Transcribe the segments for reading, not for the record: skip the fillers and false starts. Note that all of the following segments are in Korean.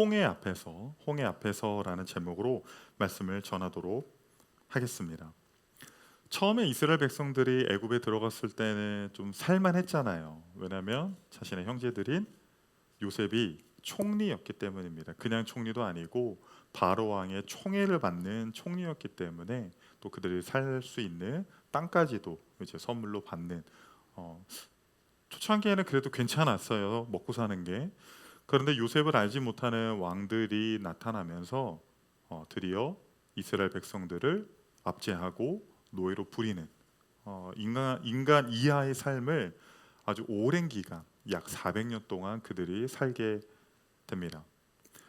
홍해 앞에서라는 제목으로 말씀을 전하도록 하겠습니다. 처음에 이스라엘 백성들이 애굽에 들어갔을 때는 좀 살만했잖아요. 왜냐하면 자신의 형제들인 요셉이 총리였기 때문입니다. 그냥 총리도 아니고 바로 왕의 총애를 받는 총리였기 때문에 또 그들이 살 수 있는 땅까지도 이제 선물로 받는 초창기에는 그래도 괜찮았어요. 먹고 사는 게. 그런데 요셉을 알지 못하는 왕들이 나타나면서 드디어 이스라엘 백성들을 압제하고 노예로 부리는 인간 이하의 삶을 아주 오랜 기간 약 400년 동안 그들이 살게 됩니다.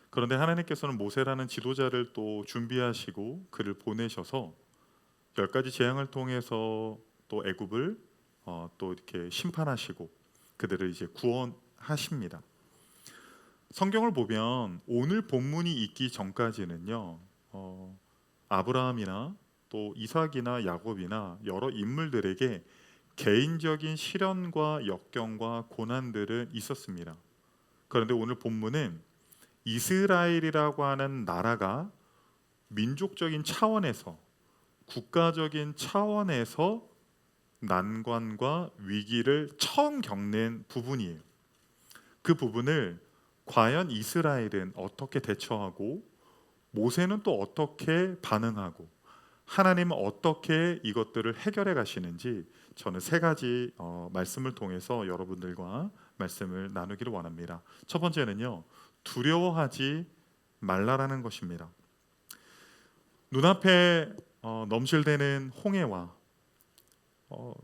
그런데 하나님께서는 모세라는 지도자를 또 준비하시고 그를 보내셔서 10가지 재앙을 통해서 또 애굽을 또 이렇게 심판하시고 그들을 이제 구원하십니다. 성경을 보면 오늘 본문이 있기 전까지는요, 아브라함이나 또 이삭이나 야곱이나 여러 인물들에게 개인적인 시련과 역경과 고난들은 있었습니다. 그런데 오늘 본문은 이스라엘이라고 하는 나라가 민족적인 차원에서, 국가적인 차원에서 난관과 위기를 처음 겪는 부분이에요. 그 부분을 과연 이스라엘은 어떻게 대처하고 모세는 또 어떻게 반응하고 하나님은 어떻게 이것들을 해결해 가시는지 저는 3가지 말씀을 통해서 여러분들과 말씀을 나누기를 원합니다. 첫 번째는요, 두려워하지 말라라는 것입니다. 눈앞에 넘실대는 홍해와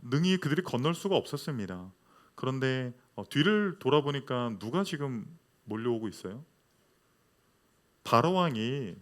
능히 그들이 건널 수가 없었습니다. 그런데 뒤를 돌아보니까 누가 지금 몰려오고 있어요? 바로 왕이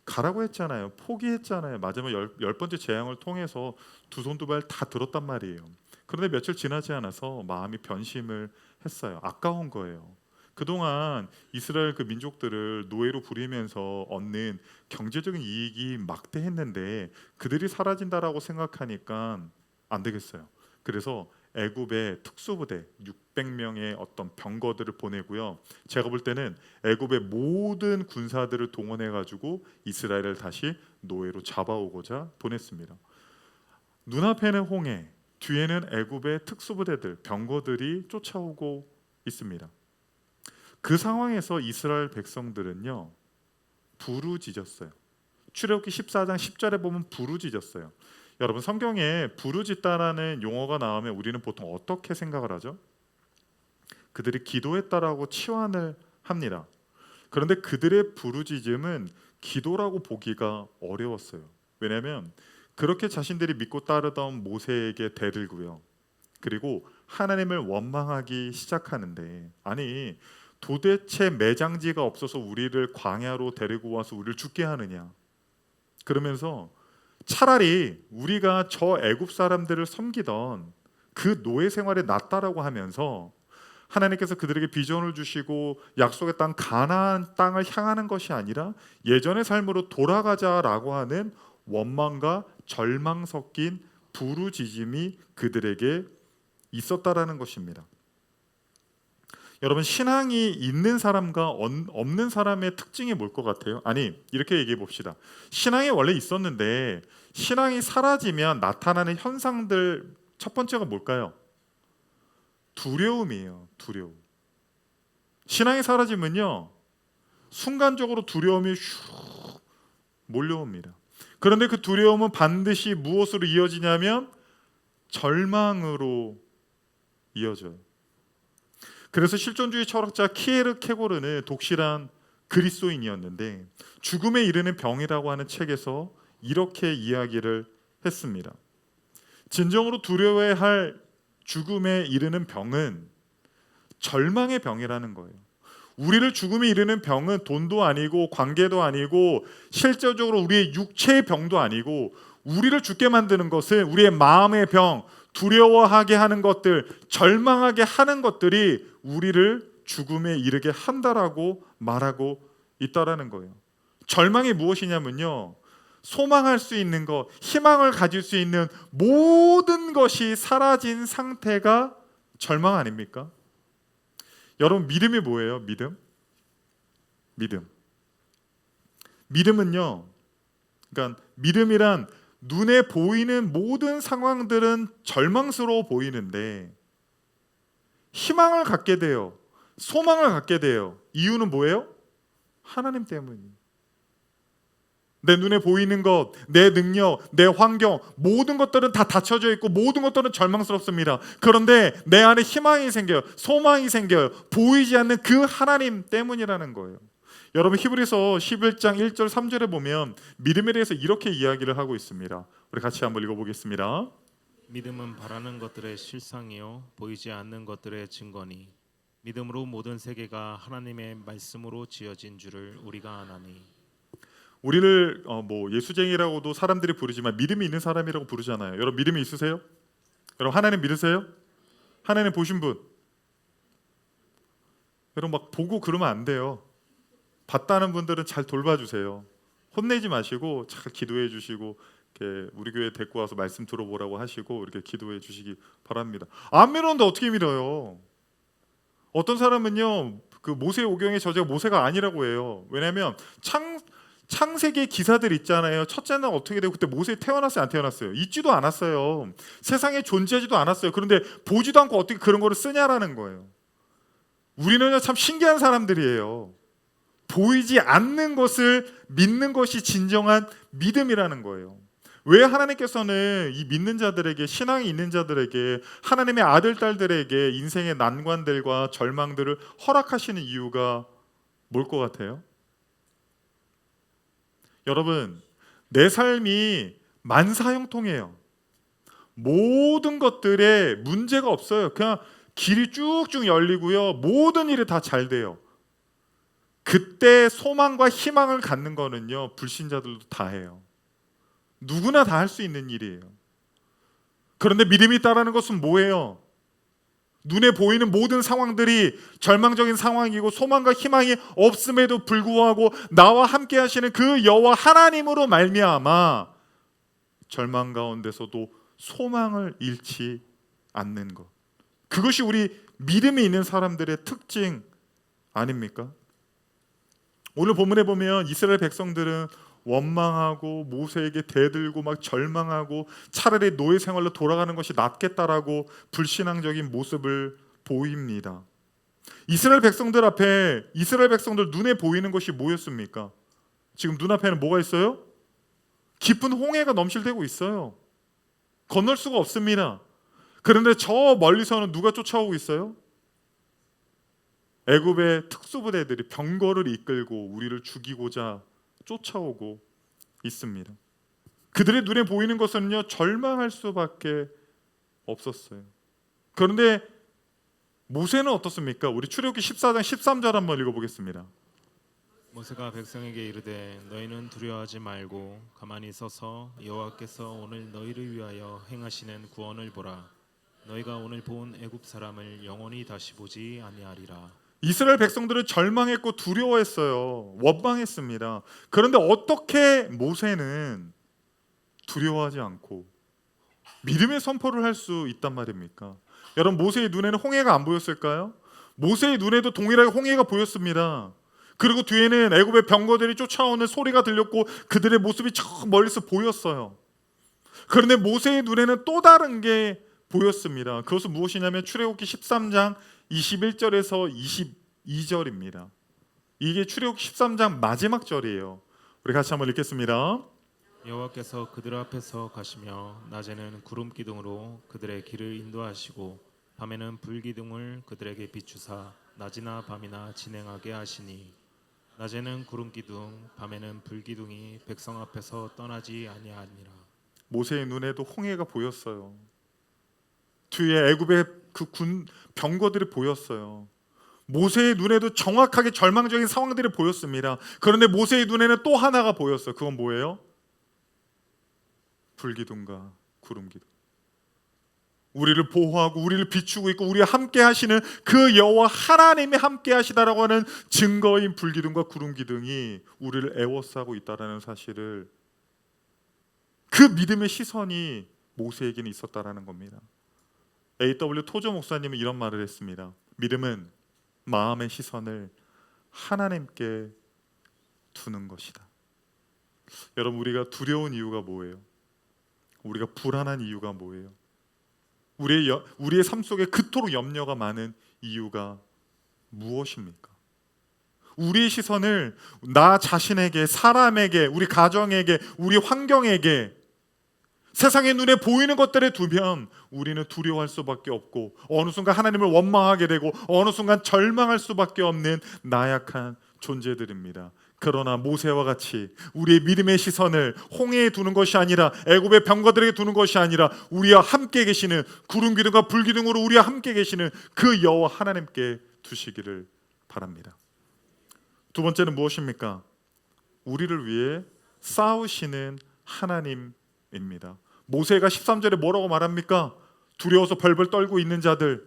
가라고 했잖아요. 포기했잖아요. 마지막 열 번째 재앙을 통해서 두 손 두 발 다 들었단 말이에요. 그런데 며칠 지나지 않아서 마음이 변심을 했어요. 아까운 거예요. 그동안 이스라엘 그 민족들을 노예로 부리면서 얻는 경제적인 이익이 막대했는데 그들이 사라진다라고 생각하니까 안 되겠어요. 그래서 애굽의 특수부대 600명의 어떤 병거들을 보내고요. 제가 볼 때는 애굽의 모든 군사들을 동원해 가지고 이스라엘을 다시 노예로 잡아오고자 보냈습니다. 눈앞에는 홍해, 뒤에는 애굽의 특수부대들, 병거들이 쫓아오고 있습니다. 그 상황에서 이스라엘 백성들은요, 부르짖었어요. 출애굽기 14장 10절에 보면 부르짖었어요. 여러분, 성경에 부르짖다라는 용어가 나오면 우리는 보통 어떻게 생각을 하죠? 그들이 기도했다라고 치환을 합니다. 그런데 그들의 부르짖음은 기도라고 보기가 어려웠어요. 왜냐하면 그렇게 자신들이 믿고 따르던 모세에게 대들고요. 그리고 하나님을 원망하기 시작하는데, 아니 도대체 매장지가 없어서 우리를 광야로 데리고 와서 우리를 죽게 하느냐, 그러면서 차라리 우리가 저 애굽 사람들을 섬기던 그 노예 생활이 낫다라고 하면서 하나님께서 그들에게 비전을 주시고 약속의 땅 가나안 땅을 향하는 것이 아니라 예전의 삶으로 돌아가자라고 하는 원망과 절망 섞인 부르짖음이 그들에게 있었다라는 것입니다. 여러분, 신앙이 있는 사람과 없는 사람의 특징이 뭘 것 같아요? 아니, 이렇게 얘기해 봅시다. 신앙이 원래 있었는데 신앙이 사라지면 나타나는 현상들 첫 번째가 뭘까요? 두려움이에요. 두려움. 신앙이 사라지면요, 순간적으로 두려움이 슉 몰려옵니다. 그런데 그 두려움은 반드시 무엇으로 이어지냐면 절망으로 이어져요. 그래서 실존주의 철학자 키에르케고르는 독실한 그리스도인이었는데 죽음에 이르는 병이라고 하는 책에서 이렇게 이야기를 했습니다. 진정으로 두려워해야 할 죽음에 이르는 병은 절망의 병이라는 거예요. 우리를 죽음에 이르는 병은 돈도 아니고 관계도 아니고 실제적으로 우리의 육체의 병도 아니고 우리를 죽게 만드는 것은 우리의 마음의 병, 두려워하게 하는 것들, 절망하게 하는 것들이 우리를 죽음에 이르게 한다라고 말하고 있다라는 거예요. 절망이 무엇이냐면요, 소망할 수 있는 것, 희망을 가질 수 있는 모든 것이 사라진 상태가 절망 아닙니까? 여러분, 믿음이 뭐예요? 믿음? 믿음. 믿음은요, 그러니까 믿음이란 눈에 보이는 모든 상황들은 절망스러워 보이는데 희망을 갖게 돼요. 소망을 갖게 돼요. 이유는 뭐예요? 하나님 때문이에요. 내 눈에 보이는 것, 내 능력, 내 환경, 모든 것들은 다 닫혀져 있고 모든 것들은 절망스럽습니다. 그런데 내 안에 희망이 생겨요. 소망이 생겨요. 보이지 않는 그 하나님 때문이라는 거예요. 여러분, 히브리서 11장 1절 3절에 보면 믿음에 대해서 이렇게 이야기를 하고 있습니다. 우리 같이 한번 읽어보겠습니다. 믿음은 바라는 것들의 실상이요 보이지 않는 것들의 증거니 믿음으로 모든 세계가 하나님의 말씀으로 지어진 줄을 우리가 아나니. 우리를 뭐 예수쟁이라고도 사람들이 부르지만 믿음이 있는 사람이라고 부르잖아요. 여러분, 믿음이 있으세요? 여러분, 하나님 믿으세요? 하나님 보신 분? 여러분, 막 보고 그러면 안 돼요. 봤다는 분들은 잘 돌봐주세요. 혼내지 마시고 잘 기도해 주시고, 이렇게 우리 교회 데리고 와서 말씀 들어보라고 하시고 이렇게 기도해 주시기 바랍니다. 안 믿었는데 어떻게 믿어요? 어떤 사람은요, 그 모세 오경의 저자가 모세가 아니라고 해요. 왜냐하면 창세기 기사들 있잖아요. 첫째는 어떻게 되고 그때 모세 태어났어요, 안 태어났어요? 있지도 않았어요. 세상에 존재하지도 않았어요. 그런데 보지도 않고 어떻게 그런 거를 쓰냐라는 거예요. 우리는요, 참 신기한 사람들이에요. 보이지 않는 것을 믿는 것이 진정한 믿음이라는 거예요. 왜 하나님께서는 이 믿는 자들에게, 신앙이 있는 자들에게, 하나님의 아들 딸들에게 인생의 난관들과 절망들을 허락하시는 이유가 뭘 것 같아요? 여러분, 내 삶이 만사형통해요. 모든 것들에 문제가 없어요. 그냥 길이 쭉쭉 열리고요, 모든 일이 다 잘 돼요. 그때 소망과 희망을 갖는 거는요, 불신자들도 다 해요. 누구나 다 할 수 있는 일이에요. 그런데 믿음이 있다라는 것은 뭐예요? 눈에 보이는 모든 상황들이 절망적인 상황이고 소망과 희망이 없음에도 불구하고 나와 함께 하시는 그 여호와 하나님으로 말미암아 절망 가운데서도 소망을 잃지 않는 것. 그것이 우리 믿음이 있는 사람들의 특징 아닙니까? 오늘 본문에 보면 이스라엘 백성들은 원망하고 모세에게 대들고 막 절망하고 차라리 노예 생활로 돌아가는 것이 낫겠다라고 불신앙적인 모습을 보입니다. 이스라엘 백성들 앞에, 이스라엘 백성들 눈에 보이는 것이 뭐였습니까? 지금 눈앞에는 뭐가 있어요? 깊은 홍해가 넘실대고 있어요. 건널 수가 없습니다. 그런데 저 멀리서는 누가 쫓아오고 있어요? 애굽의 특수부대들이 병거를 이끌고 우리를 죽이고자 쫓아오고 있습니다. 그들의 눈에 보이는 것은요, 절망할 수밖에 없었어요. 그런데 모세는 어떻습니까? 우리 출애굽기 14장 13절 한번 읽어보겠습니다. 모세가 백성에게 이르되 너희는 두려워하지 말고 가만히 서서 여호와께서 오늘 너희를 위하여 행하시는 구원을 보라. 너희가 오늘 본 애굽 사람을 영원히 다시 보지 아니하리라. 이스라엘 백성들은 절망했고 두려워했어요. 원망했습니다. 그런데 어떻게 모세는 두려워하지 않고 믿음의 선포를 할 수 있단 말입니까? 여러분, 모세의 눈에는 홍해가 안 보였을까요? 모세의 눈에도 동일하게 홍해가 보였습니다. 그리고 뒤에는 애굽의 병거들이 쫓아오는 소리가 들렸고 그들의 모습이 저 멀리서 보였어요. 그런데 모세의 눈에는 또 다른 게 보였습니다. 그것은 무엇이냐면 출애굽기 13장 21절에서 22절입니다. 이게 출애굽기 13장 마지막 절이에요. 우리 같이 한번 읽겠습니다. 여호와께서 그들 앞에서 가시며 낮에는 구름 기둥으로 그들의 길을 인도하시고 밤에는 불 기둥을 그들에게 비추사 낮이나 밤이나 진행하게 하시니 낮에는 구름 기둥 밤에는 불 기둥이 백성 앞에서 떠나지 아니하니라. 모세의 눈에도 홍해가 보였어요. 뒤에 애굽의 그 군 병거들이 보였어요. 모세의 눈에도 정확하게 절망적인 상황들이 보였습니다. 그런데 모세의 눈에는 또 하나가 보였어요. 그건 뭐예요? 불기둥과 구름기둥. 우리를 보호하고 우리를 비추고 있고 우리와 함께 하시는 그 여호와 하나님이 함께 하시다라고 하는 증거인 불기둥과 구름기둥이 우리를 애워싸고 있다라는 사실을, 그 믿음의 시선이 모세에게는 있었다라는 겁니다. A.W. 토저 목사님은 이런 말을 했습니다. 믿음은 마음의 시선을 하나님께 두는 것이다. 여러분, 우리가 두려운 이유가 뭐예요? 우리가 불안한 이유가 뭐예요? 우리의 삶 속에 그토록 염려가 많은 이유가 무엇입니까? 우리의 시선을 나 자신에게, 사람에게, 우리 가정에게, 우리 환경에게, 세상의 눈에 보이는 것들에 두면 우리는 두려워할 수밖에 없고, 어느 순간 하나님을 원망하게 되고, 어느 순간 절망할 수밖에 없는 나약한 존재들입니다. 그러나 모세와 같이 우리의 믿음의 시선을 홍해에 두는 것이 아니라, 애굽의 병거들에게 두는 것이 아니라, 우리와 함께 계시는, 구름 기둥과 불 기둥으로 우리와 함께 계시는 그 여호와 하나님께 두시기를 바랍니다. 두 번째는 무엇입니까? 우리를 위해 싸우시는 하나님입니다. 모세가 13절에 뭐라고 말합니까? 두려워서 벌벌 떨고 있는 자들,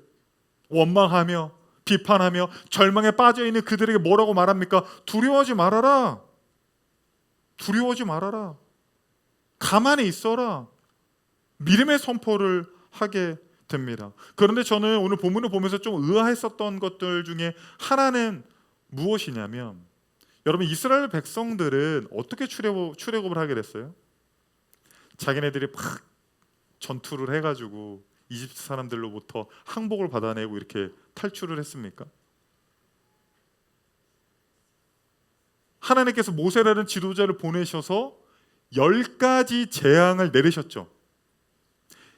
원망하며 비판하며 절망에 빠져 있는 그들에게 뭐라고 말합니까? 두려워하지 말아라. 두려워하지 말아라. 가만히 있어라. 믿음의 선포를 하게 됩니다. 그런데 저는 오늘 본문을 보면서 좀 의아했었던 것들 중에 하나는 무엇이냐면, 여러분, 이스라엘 백성들은 어떻게 출애굽을 하게 됐어요? 자기네들이 막 전투를 해가지고 이집트 사람들로부터 항복을 받아내고 이렇게 탈출을 했습니까? 하나님께서 모세라는 지도자를 보내셔서 10가지 재앙을 내리셨죠.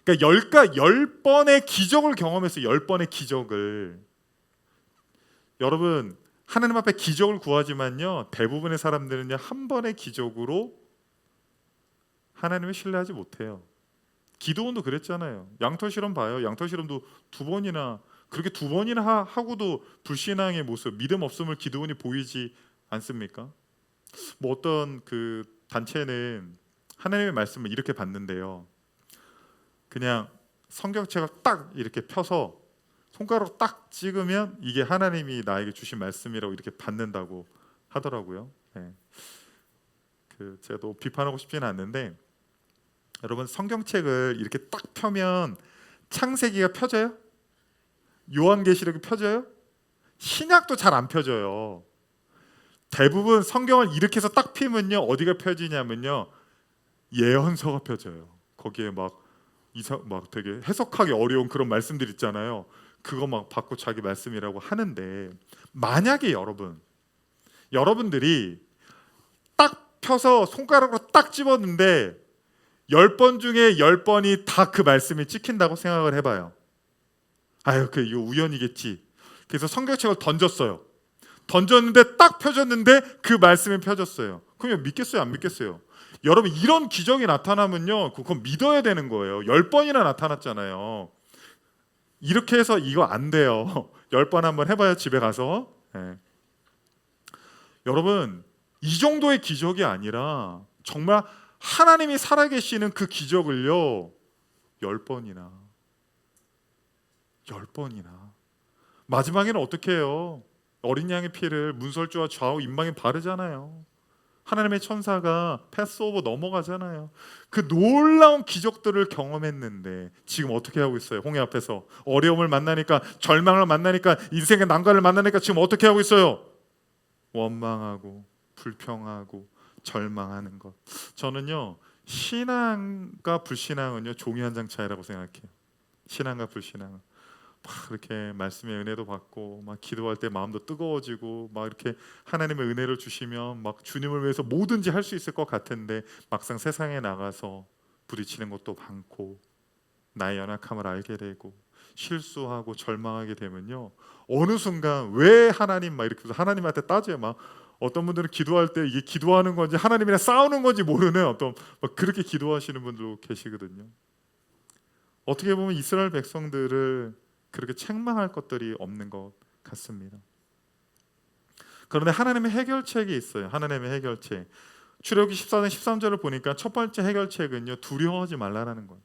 그러니까 10번의 기적을 경험했어요. 10번의 기적을. 여러분, 하나님 앞에 기적을 구하지만요, 대부분의 사람들은요, 한 번의 기적으로 하나님을 신뢰하지 못해요. 기도원도 그랬잖아요. 양털 실험 봐요. 양털 실험도 2번이나, 그렇게 2번이나 하고도 불신앙의 모습, 믿음 없음을 기도원이 보이지 않습니까? 뭐 어떤 그 단체는 하나님의 말씀을 이렇게 받는데요, 그냥 성경책을 딱 이렇게 펴서 손가락으로 딱 찍으면 이게 하나님이 나에게 주신 말씀이라고 이렇게 받는다고 하더라고요. 네. 제가 또 비판하고 싶지는 않는데, 여러분, 성경책을 이렇게 딱 펴면 창세기가 펴져요? 요한계시록이 펴져요? 신약도 잘 안 펴져요. 대부분 성경을 이렇게 해서 딱 펴면요, 어디가 펴지냐면요, 예언서가 펴져요. 거기에 막 되게 해석하기 어려운 그런 말씀들 있잖아요. 그거 막 받고 자기 말씀이라고 하는데, 만약에 여러분들이 딱 펴서 손가락으로 딱 집었는데 10번 중에 10번이 다 그 말씀이 찍힌다고 생각을 해봐요. 아유, 이거 우연이겠지. 그래서 성경책을 던졌어요. 던졌는데 딱 펴졌는데 그 말씀이 펴졌어요. 그럼 믿겠어요, 안 믿겠어요? 여러분, 이런 기적이 나타나면요, 그건 믿어야 되는 거예요. 10번이나 나타났잖아요. 이렇게 해서 이거 안 돼요. 10번 한번 해봐요, 집에 가서. 네. 여러분, 이 정도의 기적이 아니라 정말 하나님이 살아계시는 그 기적을요, 10번이나 마지막에는 어떻게 해요? 어린 양의 피를 문설주와 좌우 임방에 바르잖아요. 하나님의 천사가 패스오버 넘어가잖아요. 그 놀라운 기적들을 경험했는데 지금 어떻게 하고 있어요? 홍해 앞에서 어려움을 만나니까, 절망을 만나니까, 인생의 난관을 만나니까 지금 어떻게 하고 있어요? 원망하고 불평하고 절망하는 것. 저는요, 신앙과 불신앙은요, 종이 한 장 차이라고 생각해요. 신앙과 불신앙은 막 이렇게 말씀의 은혜도 받고, 막 기도할 때 마음도 뜨거워지고, 막 이렇게 하나님의 은혜를 주시면 막 주님을 위해서 뭐든지 할 수 있을 것 같은데, 막상 세상에 나가서 부딪히는 것도 많고, 나의 연약함을 알게 되고, 실수하고 절망하게 되면요, 어느 순간 왜 하나님, 막 이렇게 하나님한테 따져요. 막 어떤 분들은 기도할 때 이게 기도하는 건지 하나님이랑 싸우는 건지 모르는, 어떤 막 그렇게 기도하시는 분들도 계시거든요. 어떻게 보면 이스라엘 백성들을 그렇게 책망할 것들이 없는 것 같습니다. 그런데 하나님의 해결책이 있어요. 하나님의 해결책. 출애굽기 14장 13절을 보니까 첫 번째 해결책은요, 두려워하지 말라라는 거예요.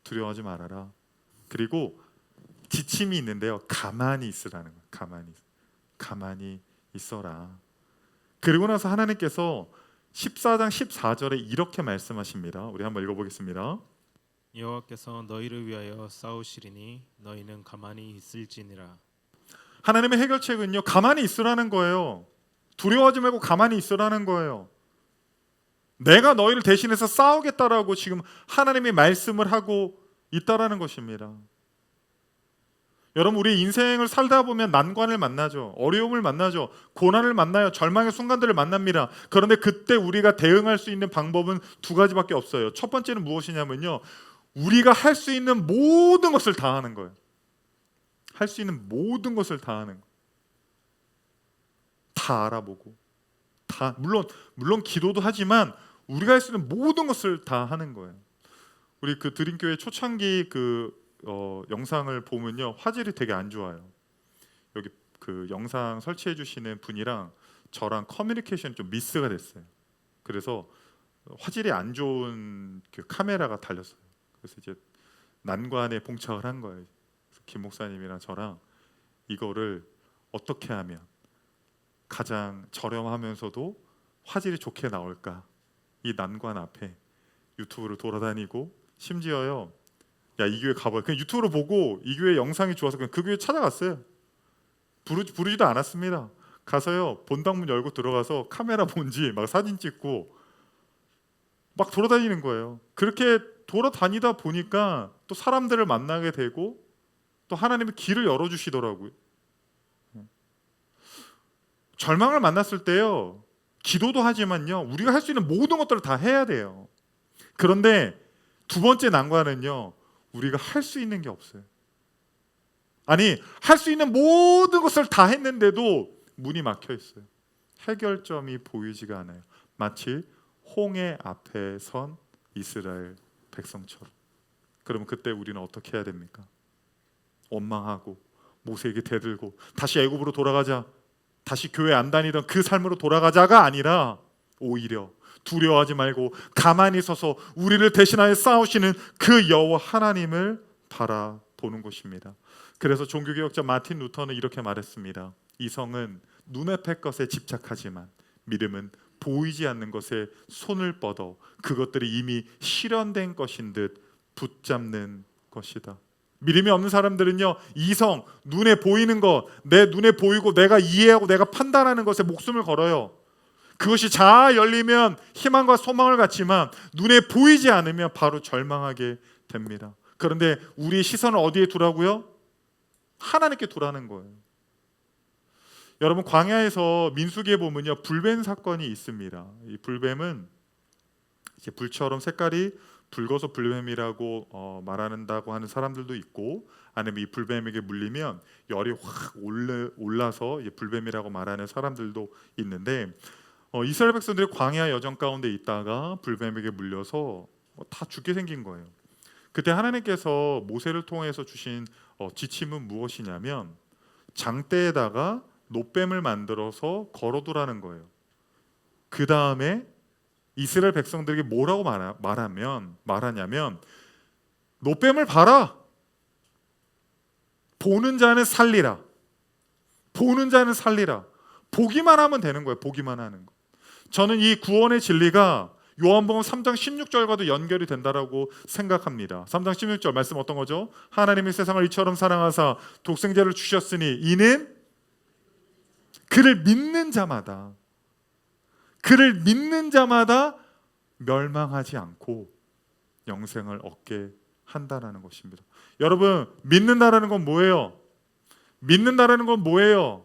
두려워하지 말아라. 그리고 지침이 있는데요, 가만히 있으라는 거예요. 가만히 있어라. 그리고 나서 하나님께서 14장 14절에 이렇게 말씀하십니다. 우리 한번 읽어보겠습니다. 여호와께서 너희를 위하여 싸우시리니 너희는 가만히 있을지니라. 하나님의 해결책은요, 가만히 있으라는 거예요. 두려워하지 말고 가만히 있으라는 거예요. 내가 너희를 대신해서 싸우겠다라고 지금 하나님이 말씀을 하고 있다라는 것입니다. 여러분, 우리 인생을 살다 보면 난관을 만나죠. 어려움을 만나죠. 고난을 만나요. 절망의 순간들을 만납니다. 그런데 그때 우리가 대응할 수 있는 방법은 두 가지밖에 없어요. 첫 번째는 무엇이냐면요, 우리가 할 수 있는 모든 것을 다 하는 거예요. 할 수 있는 모든 것을 다 하는 거. 다 알아보고, 다 물론 기도도 하지만 우리가 할 수 있는 모든 것을 다 하는 거예요. 우리 그 드림교회 초창기 영상을 보면요, 화질이 되게 안 좋아요. 여기 그 영상 설치해 주시는 분이랑 저랑 커뮤니케이션이 좀 미스가 됐어요. 그래서 화질이 안 좋은 그 카메라가 달렸어요. 그래서 이제 난관에 봉착을 한 거예요. 그래서 김 목사님이랑 저랑 이거를 어떻게 하면 가장 저렴하면서도 화질이 좋게 나올까, 이 난관 앞에 유튜브를 돌아다니고, 심지어요, 야, 이 교회 가봐, 그냥 유튜브로 보고 이 교회 영상이 좋아서 그냥 그 교회 찾아갔어요. 부르지도 않았습니다. 가서요, 본당문 열고 들어가서 카메라 본지 막 사진 찍고 막 돌아다니는 거예요. 그렇게 돌아다니다 보니까 또 사람들을 만나게 되고 또 하나님이 길을 열어주시더라고요. 절망을 만났을 때요, 기도도 하지만요, 우리가 할 수 있는 모든 것들을 다 해야 돼요. 그런데 두 번째 난관은요, 우리가 할 수 있는 게 없어요. 아니, 할 수 있는 모든 것을 다 했는데도 문이 막혀 있어요. 해결점이 보이지가 않아요. 마치 홍해 앞에 선 이스라엘 백성처럼. 그러면 그때 우리는 어떻게 해야 됩니까? 원망하고 모세에게 대들고 다시 애굽으로 돌아가자, 다시 교회 안 다니던 그 삶으로 돌아가자가 아니라 오히려 두려워하지 말고 가만히 서서 우리를 대신하여 싸우시는 그 여호와 하나님을 바라보는 것입니다. 그래서 종교개혁자 마틴 루터는 이렇게 말했습니다. 이성은 눈앞의 것에 집착하지만 믿음은 보이지 않는 것에 손을 뻗어 그것들이 이미 실현된 것인 듯 붙잡는 것이다. 믿음이 없는 사람들은요, 이성, 눈에 보이는 것, 내 눈에 보이고 내가 이해하고 내가 판단하는 것에 목숨을 걸어요. 그것이 잘 열리면 희망과 소망을 갖지만 눈에 보이지 않으면 바로 절망하게 됩니다. 그런데 우리의 시선을 어디에 두라고요? 하나님께 두라는 거예요. 여러분, 광야에서 민수기에 보면요, 불뱀 사건이 있습니다. 이 불뱀은 이제 불처럼 색깔이 붉어서 불뱀이라고 말한다고 하는 사람들도 있고, 아니면 이 불뱀에게 물리면 열이 확 올라서 불뱀이라고 말하는 사람들도 있는데, 이스라엘 백성들이 광야 여정 가운데 있다가 불뱀에게 물려서 다 죽게 생긴 거예요. 그때 하나님께서 모세를 통해서 주신 지침은 무엇이냐면, 장대에다가 놋뱀을 만들어서 걸어두라는 거예요. 그 다음에 이스라엘 백성들에게 뭐라고 말하냐면, 놋뱀을 봐라. 보는 자는 살리라. 보는 자는 살리라. 보기만 하면 되는 거예요. 보기만 하는 거. 저는 이 구원의 진리가 요한복음 3장 16절과도 연결이 된다라고 생각합니다. 3장 16절 말씀 어떤 거죠? 하나님이 세상을 이처럼 사랑하사 독생자를 주셨으니 이는 그를 믿는 자마다 멸망하지 않고 영생을 얻게 한다라는 것입니다. 여러분, 믿는다라는 건 뭐예요? 믿는다라는 건 뭐예요?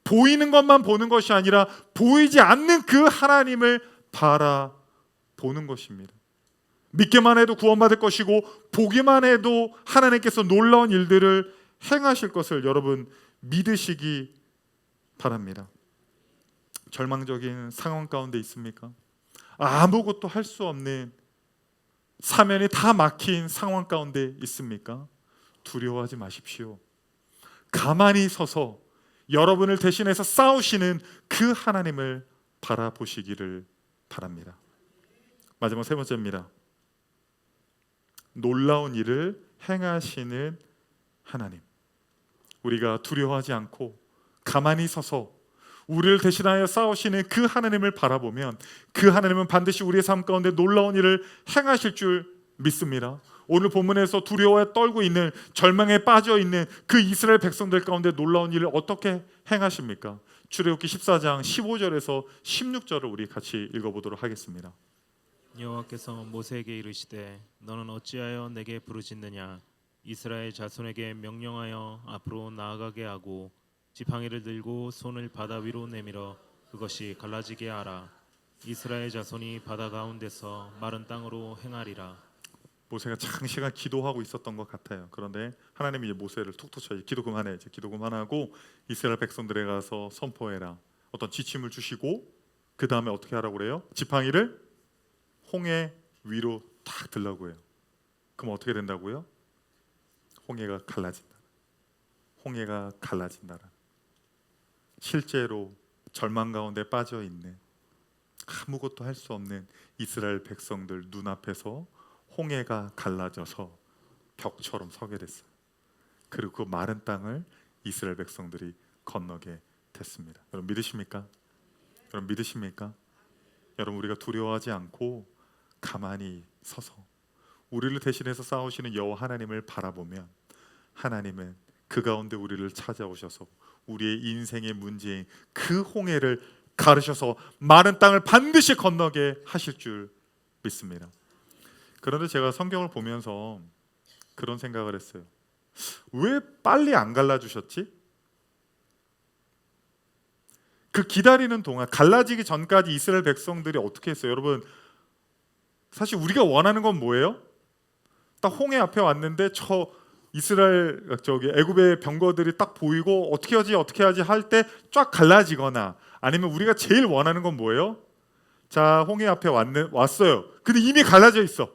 보이는 것만 보는 것이 아니라 보이지 않는 그 하나님을 바라보는 것입니다. 믿기만 해도 구원받을 것이고 보기만 해도 하나님께서 놀라운 일들을 행하실 것을 여러분 믿으시기 바랍니다. 절망적인 상황 가운데 있습니까? 아무것도 할 수 없는, 사면이 다 막힌 상황 가운데 있습니까? 두려워하지 마십시오. 가만히 서서 여러분을 대신해서 싸우시는 그 하나님을 바라보시기를 바랍니다. 마지막 세 번째입니다. 놀라운 일을 행하시는 하나님. 우리가 두려워하지 않고 가만히 서서 우리를 대신하여 싸우시는 그 하나님을 바라보면 그 하나님은 반드시 우리의 삶 가운데 놀라운 일을 행하실 줄 믿습니다. 오늘 본문에서 두려워에 떨고 있는, 절망에 빠져 있는 그 이스라엘 백성들 가운데 놀라운 일을 어떻게 행하십니까? 출애굽기 14장 15절에서 16절을 우리 같이 읽어보도록 하겠습니다. 여호와께서 모세에게 이르시되 너는 어찌하여 내게 부르짖느냐 이스라엘 자손에게 명령하여 앞으로 나아가게 하고 지팡이를 들고 손을 바다 위로 내밀어 그것이 갈라지게 하라. 이스라엘 자손이 바다 가운데서 마른 땅으로 행하리라. 모세가 장시간 기도하고 있었던 것 같아요. 그런데 하나님이 이제 모세를 툭툭 쳐요. 기도 그만해. 이제 기도 그만하고 이스라엘 백성들에 가서 선포해라. 어떤 지침을 주시고 그 다음에 어떻게 하라고 그래요? 지팡이를 홍해 위로 탁 들라고 해요. 그럼 어떻게 된다고요? 홍해가 갈라진다. 홍해가 갈라진다. 실제로 절망 가운데 빠져 있는 아무것도 할 수 없는 이스라엘 백성들 눈앞에서 홍해가 갈라져서 벽처럼 서게 됐어요. 그리고 그 마른 땅을 이스라엘 백성들이 건너게 됐습니다. 여러분 믿으십니까? 여러분 믿으십니까? 여러분 우리가 두려워하지 않고 가만히 서서 우리를 대신해서 싸우시는 여호와 하나님을 바라보면 하나님은 그 가운데 우리를 찾아오셔서 우리의 인생의 문제인 그 홍해를 가르셔서 마른 땅을 반드시 건너게 하실 줄 믿습니다. 그런데 제가 성경을 보면서 그런 생각을 했어요. 왜 빨리 안 갈라주셨지? 그 기다리는 동안 갈라지기 전까지 이스라엘 백성들이 어떻게 했어요? 여러분 사실 우리가 원하는 건 뭐예요? 딱 홍해 앞에 왔는데 저 이스라엘 애굽의 병거들이 딱 보이고 어떻게 하지 할 때 쫙 갈라지거나 아니면 우리가 제일 원하는 건 뭐예요? 자 홍해 앞에 왔어요. 근데 이미 갈라져 있어.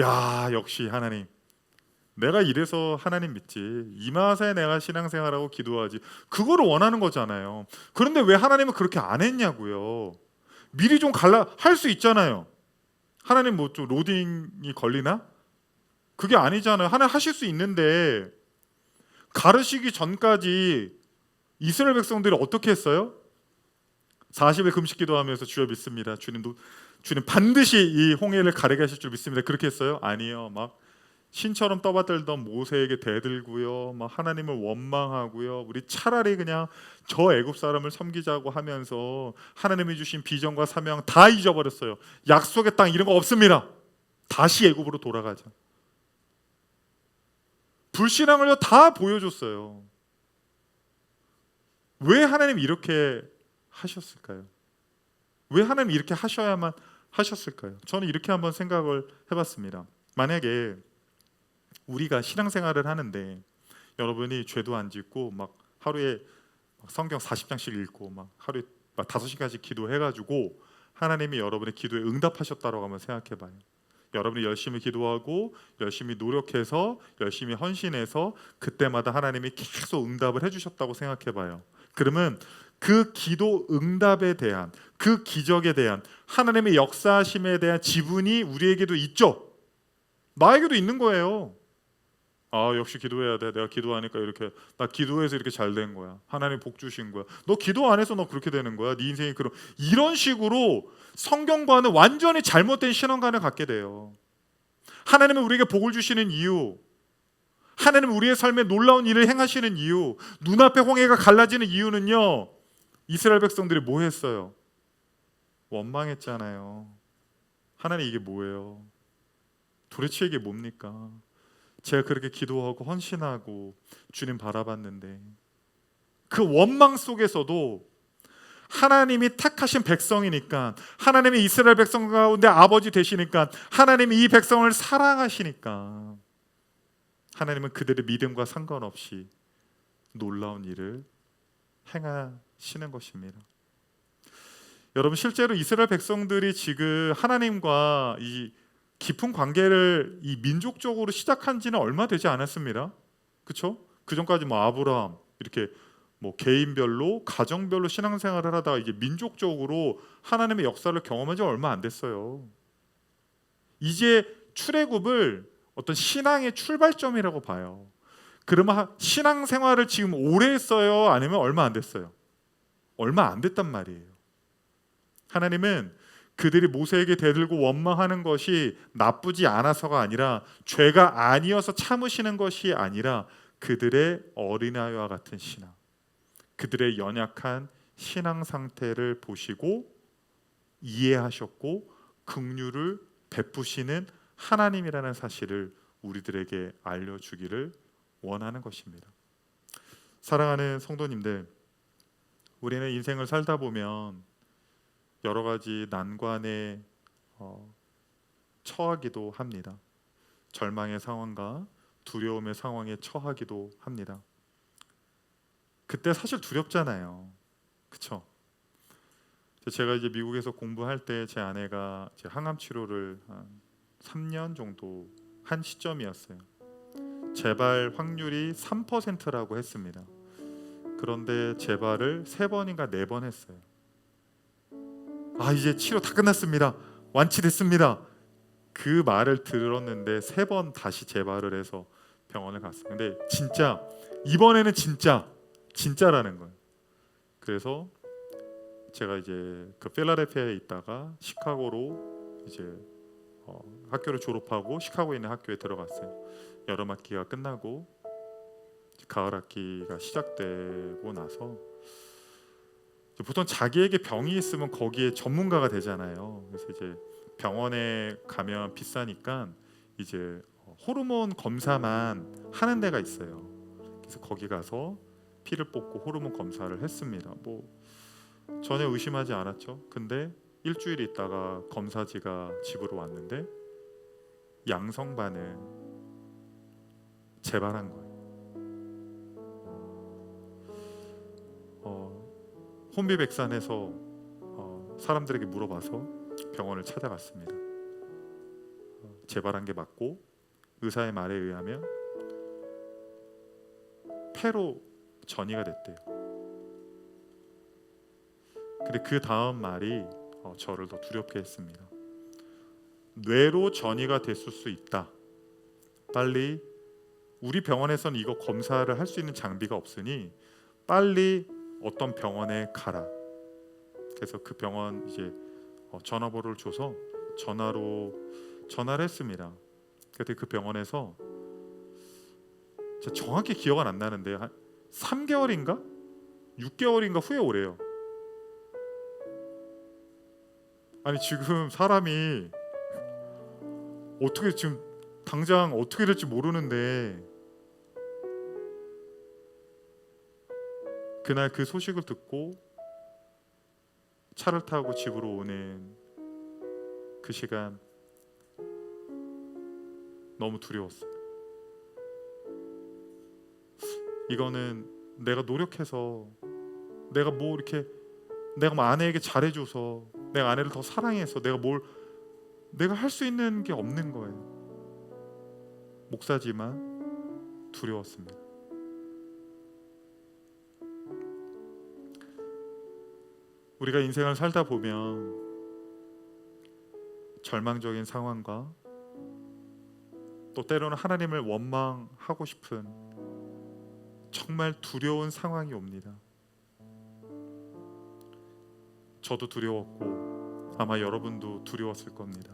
야 역시 하나님, 내가 이래서 하나님 믿지. 이 맛에 내가 신앙생활하고 기도하지. 그거를 원하는 거잖아요. 그런데 왜 하나님은 그렇게 안 했냐고요. 미리 좀 할 수 있잖아요. 하나님 뭐 좀 로딩이 걸리나? 그게 아니잖아요. 하나님 하실 수 있는데 가르시기 전까지 이스라엘 백성들이 어떻게 했어요? 40일 금식 기도하면서 주여 믿습니다. 주님 반드시 이 홍해를 가르게 하실 줄 믿습니다. 그렇게 했어요? 아니요. 막 신처럼 떠받들던 모세에게 대들고요. 막 하나님을 원망하고요. 우리 차라리 그냥 저 애굽 사람을 섬기자고 하면서 하나님이 주신 비전과 사명 다 잊어버렸어요. 약속의 땅 이런 거 없습니다. 다시 애굽으로 돌아가자. 불신앙을요 다 보여줬어요. 왜 하나님 이렇게 하셨을까요? 왜 하나님 이렇게 하셔야만 하셨을까요? 저는 이렇게 한번 생각을 해봤습니다. 만약에 우리가 신앙생활을 하는데 여러분이 죄도 안 짓고 막 하루에 성경 40장씩 읽고 막 하루에 5시간씩 기도해가지고 하나님이 여러분의 기도에 응답하셨다고 한번 생각해봐요. 여러분이 열심히 기도하고 열심히 노력해서 열심히 헌신해서 그때마다 하나님이 계속 응답을 해주셨다고 생각해봐요. 그러면 그 기도 응답에 대한 그 기적에 대한 하나님의 역사하심에 대한 지분이 우리에게도 있죠. 나에게도 있는 거예요. 아 역시 기도해야 돼. 내가 기도하니까 이렇게 나 기도해서 이렇게 잘 된 거야. 하나님 복 주신 거야. 너 기도 안 해서 너 그렇게 되는 거야. 네 인생이 이런 식으로 성경과는 완전히 잘못된 신앙관을 갖게 돼요. 하나님은 우리에게 복을 주시는 이유, 하나님은 우리의 삶에 놀라운 일을 행하시는 이유, 눈앞에 홍해가 갈라지는 이유는요. 이스라엘 백성들이 뭐 했어요? 원망했잖아요. 하나님 이게 뭐예요? 도대체 이게 뭡니까? 제가 그렇게 기도하고 헌신하고 주님 바라봤는데 그 원망 속에서도 하나님이 택하신 백성이니까 하나님이 이스라엘 백성 가운데 아버지 되시니까 하나님이 이 백성을 사랑하시니까 하나님은 그들의 믿음과 상관없이 놀라운 일을 행하시는 것입니다. 여러분 실제로 이스라엘 백성들이 지금 하나님과 이 깊은 관계를 이 민족적으로 시작한 지는 얼마 되지 않았습니다. 그렇죠? 그 전까지 뭐 아브라함 이렇게 뭐 개인별로 가정별로 신앙생활을 하다가 이게 민족적으로 하나님의 역사를 경험한 지 얼마 안 됐어요. 이제 출애굽을 어떤 신앙의 출발점이라고 봐요. 그러면 신앙생활을 지금 오래 했어요? 아니면 얼마 안 됐어요? 얼마 안 됐단 말이에요. 하나님은 그들이 모세에게 대들고 원망하는 것이 나쁘지 않아서가 아니라 죄가 아니어서 참으시는 것이 아니라 그들의 어린아이와 같은 신앙, 그들의 연약한 신앙 상태를 보시고 이해하셨고 긍휼을 베푸시는 하나님이라는 사실을 우리들에게 알려주기를 원하는 것입니다. 사랑하는 성도님들, 우리는 인생을 살다 보면 여러 가지 난관에 처하기도 합니다. 절망의 상황과 두려움의 상황에 처하기도 합니다. 그때 사실 두렵잖아요. 그렇죠? 제가 이제 미국에서 공부할 때 제 아내가 제 항암 치료를 한 3년 정도 한 시점이었어요. 재발 확률이 3%라고 했습니다. 그런데 재발을 3번인가 4번 했어요. 이제 치료 다 끝났습니다. 완치됐습니다. 그 말을 들었는데 3번 다시 재발을 해서 병원을 갔어요. 근데 진짜 이번에는 진짜라는 거예요. 그래서 제가 이제 그 필라델피아에 있다가 시카고로 이제 학교를 졸업하고 시카고에 있는 학교에 들어갔어요. 여름 학기가 끝나고 가을 학기가 시작되고 나서 보통 자기에게 병이 있으면 거기에 전문가가 되잖아요. 그래서 이제 병원에 가면 비싸니까 이제 호르몬 검사만 하는 데가 있어요. 그래서 거기 가서 피를 뽑고 호르몬 검사를 했습니다. 전혀 의심하지 않았죠. 근데 일주일 있다가 검사지가 집으로 왔는데 양성반을 재발한 거예요. 혼비백산해서 사람들에게 물어봐서 병원을 찾아갔습니다. 재발한 게 맞고 의사의 말에 의하면 폐로 전이가 됐대요. 근데 그 다음 말이 저를 더 두렵게 했습니다. 뇌로 전이가 됐을 수 있다. 빨리 우리 병원에서는 이거 검사를 할 수 있는 장비가 없으니 빨리 어떤 병원에 가라. 그래서 그 병원 이제 전화번호를 줘서 전화를 했습니다. 그때 그 병원에서 제가 정확히 기억은 안 나는데 한 3개월인가 6개월인가 후에 오래요. 아니 지금 사람이 어떻게 지금 당장 어떻게 될지 모르는데 그날 그 소식을 듣고 차를 타고 집으로 오는 그 시간 너무 두려웠어요. 이거는 내가 노력해서 내가 아내에게 잘해줘서 내가 아내를 더 사랑해서 내가 할 수 있는 게 없는 거예요. 목사지만 두려웠습니다. 우리가 인생을 살다 보면 절망적인 상황과 또 때로는 하나님을 원망하고 싶은 정말 두려운 상황이 옵니다. 저도 두려웠고 아마 여러분도 두려웠을 겁니다.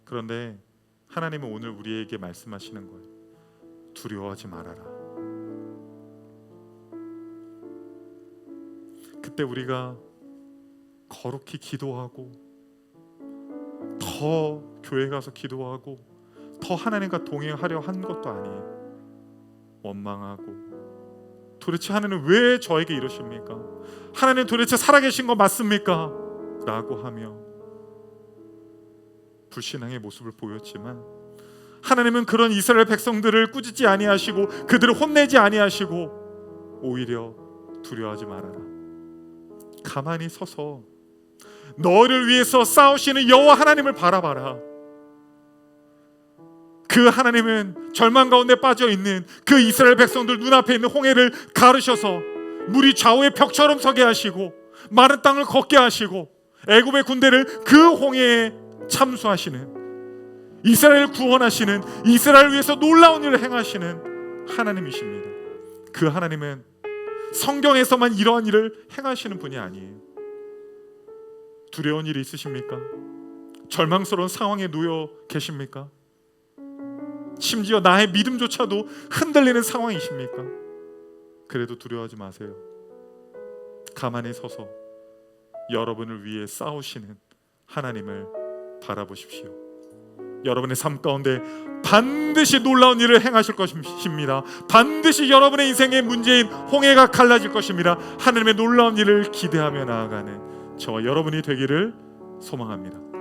그런데 하나님은 오늘 우리에게 말씀하시는 거예요. 두려워하지 말아라. 그때 우리가 거룩히 기도하고 더 교회 가서 기도하고 더 하나님과 동행하려 한 것도 아니에요. 원망하고 도대체 하나님 왜 저에게 이러십니까? 하나님 도대체 살아계신 거 맞습니까? 라고 하며 불신앙의 모습을 보였지만 하나님은 그런 이스라엘 백성들을 꾸짖지 아니하시고 그들을 혼내지 아니하시고 오히려 두려워하지 말아라. 가만히 서서 너를 위해서 싸우시는 여호와 하나님을 바라봐라. 그 하나님은 절망 가운데 빠져 있는 그 이스라엘 백성들 눈앞에 있는 홍해를 가르셔서 물이 좌우에 벽처럼 서게 하시고 마른 땅을 걷게 하시고 애굽의 군대를 그 홍해에 참수하시는 이스라엘을 구원하시는 이스라엘을 위해서 놀라운 일을 행하시는 하나님이십니다. 그 하나님은 성경에서만 이러한 일을 행하시는 분이 아니에요. 두려운 일이 있으십니까? 절망스러운 상황에 놓여 계십니까? 심지어 나의 믿음조차도 흔들리는 상황이십니까? 그래도 두려워하지 마세요. 가만히 서서 여러분을 위해 싸우시는 하나님을 바라보십시오. 여러분의 삶 가운데 반드시 놀라운 일을 행하실 것입니다. 반드시 여러분의 인생의 문제인 홍해가 갈라질 것입니다. 하나님의 놀라운 일을 기대하며 나아가는 저와 여러분이 되기를 소망합니다.